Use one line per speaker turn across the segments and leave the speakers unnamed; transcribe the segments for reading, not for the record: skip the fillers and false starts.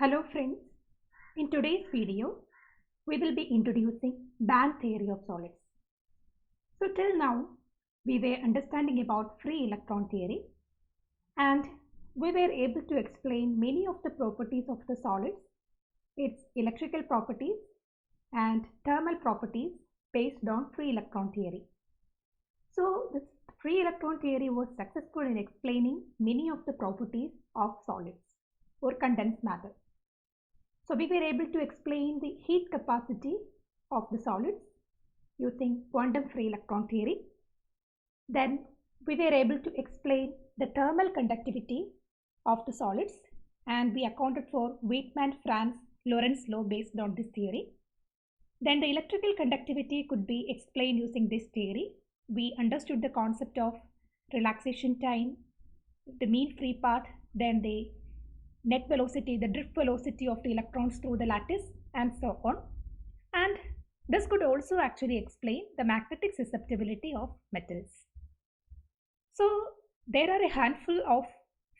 Hello friends, in today's video, we will be introducing band theory of solids. So till now, we were understanding about free electron theory and we were able to explain many of the properties of the solids, its electrical properties and thermal properties based on free electron theory. So this free electron theory was successful in explaining many of the properties of solids or condensed matter. So we were able to explain the heat capacity of the solids using quantum free electron theory. Then we were able to explain the thermal conductivity of the solids and we accounted for Weightman-Franz Lorentz law based on this theory. Then the electrical conductivity could be explained using this theory. We understood the concept of relaxation time, the mean free path, then the net velocity, the drift velocity of the electrons through the lattice and so on. And this could also actually explain the magnetic susceptibility of metals. So there are a handful of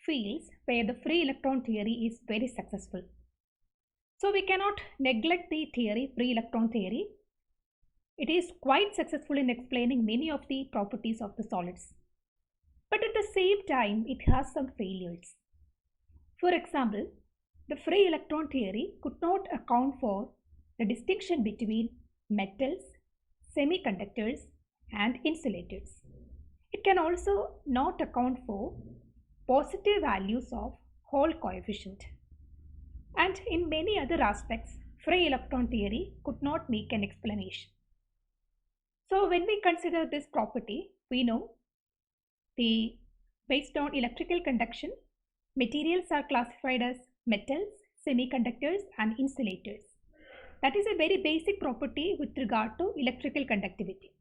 fields where the free electron theory is very successful. So we cannot neglect the theory, free electron theory. It is quite successful in explaining many of the properties of the solids. But at the same time, it has some failures. For example, the free electron theory could not account for the distinction between metals, semiconductors and insulators. It can also not account for positive values of Hall coefficient. And in many other aspects, free electron theory could not make an explanation. So when we consider this property, we know based on electrical conduction, materials are classified as metals, semiconductors and insulators. That is a very basic property with regard to electrical conductivity.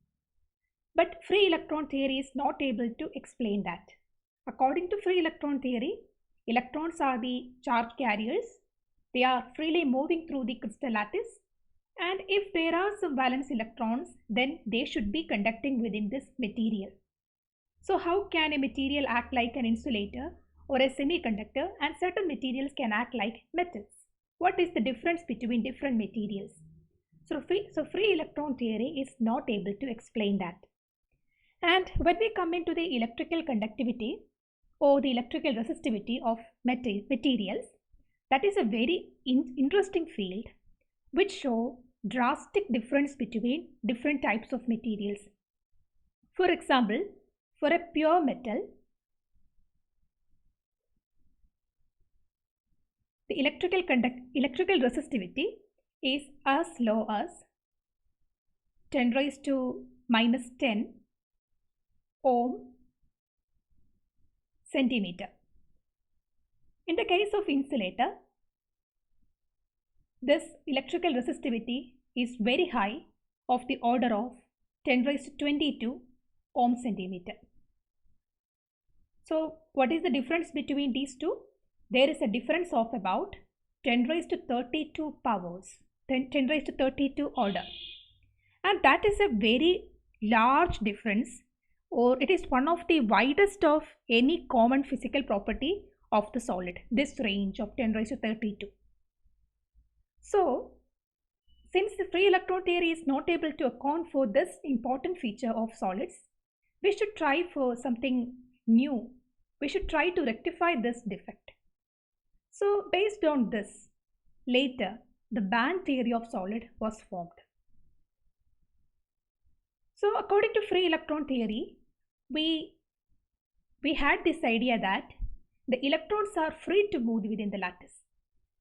But free electron theory is not able to explain that. According to free electron theory, electrons are the charge carriers. They are freely moving through the crystal lattice. And if there are some valence electrons, then they should be conducting within this material. So how can a material act like an insulator or a semiconductor, and certain materials can act like metals? What is the difference between different materials? So free electron theory is not able to explain that. And when we come into the electrical conductivity or the electrical resistivity of materials, that is a very interesting field which show drastic difference between different types of materials. For example, for a pure metal, the electrical resistivity is as low as 10 raised to minus 10 ohm centimeter. In the case of insulator, this electrical resistivity is very high, of the order of 10 raised to 22 ohm centimeter. So what is the difference between these two? There is a difference of about 10 raised to 32 powers, 10 raised to 32 order. And that is a very large difference, or it is one of the widest of any common physical property of the solid, this range of 10 raised to 32. So since the free electron theory is not able to account for this important feature of solids, we should try for something new. We should try to rectify this defect. So based on this, later the band theory of solid was formed. So according to free electron theory, we had this idea that the electrons are free to move within the lattice.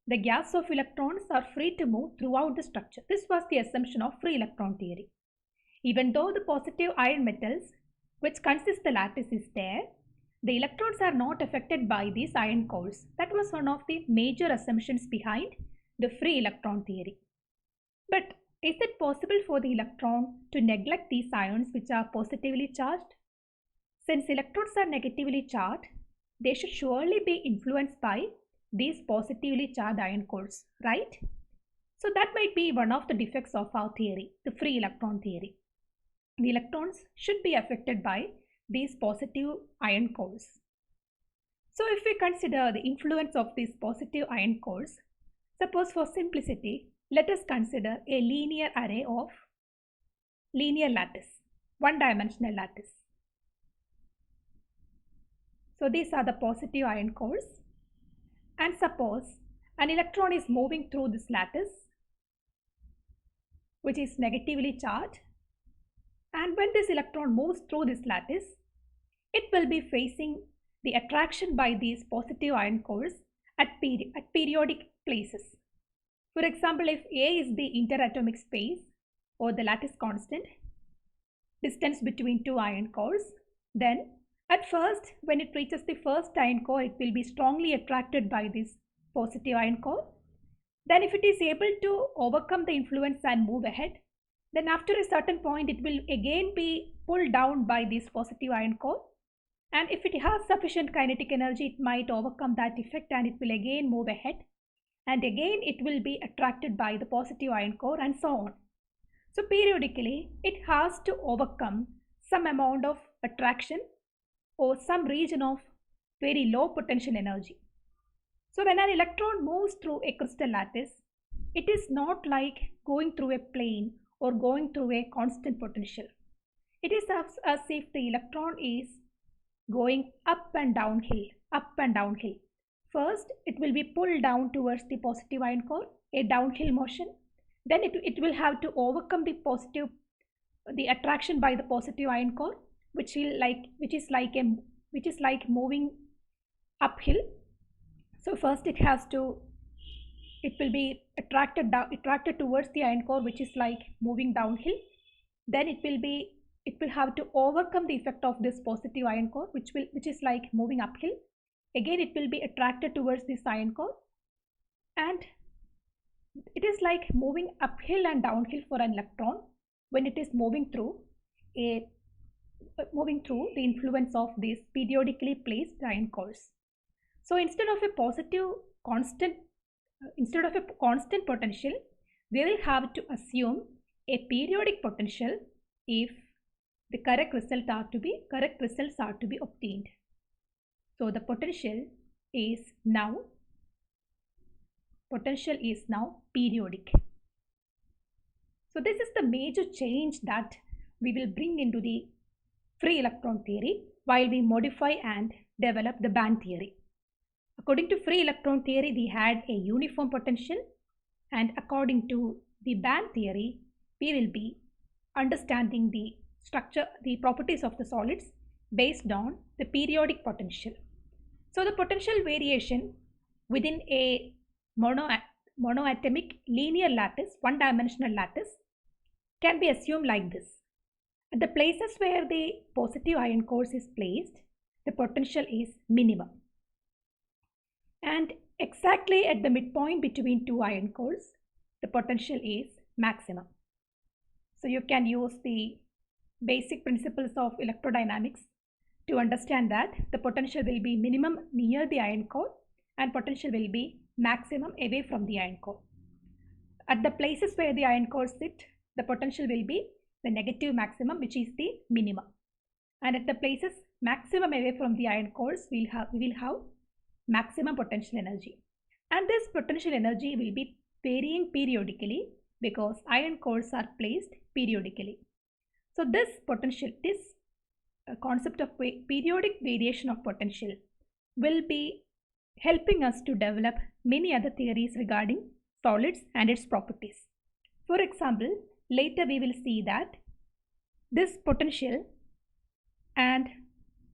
The gas of electrons are free to move throughout the structure. This was the assumption of free electron theory. Even though the positive ion metals which consist the lattice is there, the electrons are not affected by these ion cores. That was one of the major assumptions behind the free electron theory. But is it possible for the electron to neglect these ions which are positively charged? Since electrons are negatively charged, they should surely be influenced by these positively charged ion cores, right? So that might be one of the defects of our theory, the free electron theory. The electrons should be affected by these positive ion cores. So if we consider the influence of these positive ion cores, Suppose for simplicity, let us consider a linear array of linear lattice, one-dimensional lattice. So these are the positive ion cores, and suppose an electron is moving through this lattice, which is negatively charged, and when this electron moves through this lattice, it will be facing the attraction by these positive ion cores at periodic places. For example, if A is the interatomic space or the lattice constant, distance between two ion cores, then at first, when it reaches the first ion core, it will be strongly attracted by this positive ion core. Then if it is able to overcome the influence and move ahead, then after a certain point, it will again be pulled down by this positive ion core. And if it has sufficient kinetic energy, it might overcome that effect and it will again move ahead. And again, it will be attracted by the positive ion core and so on. So periodically, it has to overcome some amount of attraction or some region of very low potential energy. So when an electron moves through a crystal lattice, it is not like going through a plane or going through a constant potential. It is as if the electron is going up and downhill, up and downhill. First, it will be pulled down towards the positive ion core, a downhill motion. Then it will have to overcome the attraction by the positive ion core, which is like moving uphill. So first it will be attracted towards the ion core, which is like moving downhill. Then it will have to overcome the effect of this positive ion core, which is like moving uphill. Again, it will be attracted towards this ion core, and it is like moving uphill and downhill for an electron when it is moving through the influence of these periodically placed ion cores. So instead of a constant potential, we will have to assume a periodic potential if the correct results are to be obtained. So the potential is now periodic. So this is the major change that we will bring into the free electron theory while we modify and develop the band theory. According to free electron theory, we had a uniform potential, and according to the band theory, we will be understanding the structure, the properties of the solids based on the periodic potential. So the potential variation within a monoatomic linear lattice, one-dimensional lattice, can be assumed like this. At the places where the positive ion cores is placed, the potential is minimum. And exactly at the midpoint between two ion cores, the potential is maximum. So you can use the basic principles of electrodynamics to understand that the potential will be minimum near the ion core and potential will be maximum away from the ion core. At the places where the ion cores sit, the potential will be the negative maximum, which is the minimum. And at the places maximum away from the ion cores, we will have maximum potential energy. And this potential energy will be varying periodically because ion cores are placed periodically. So this concept of periodic variation of potential will be helping us to develop many other theories regarding solids and its properties. For example, later we will see that this potential and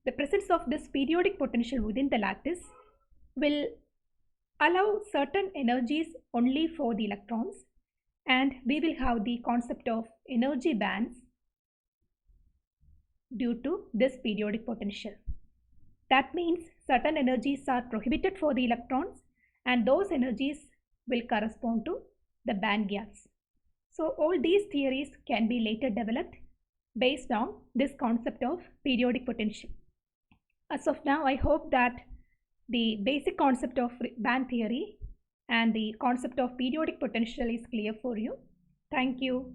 the presence of this periodic potential within the lattice will allow certain energies only for the electrons, and we will have the concept of energy bands due to this periodic potential. That means certain energies are prohibited for the electrons, and those energies will correspond to the band gaps. So all these theories can be later developed based on this concept of periodic potential. As of now, I hope that the basic concept of band theory and the concept of periodic potential is clear for you. Thank you.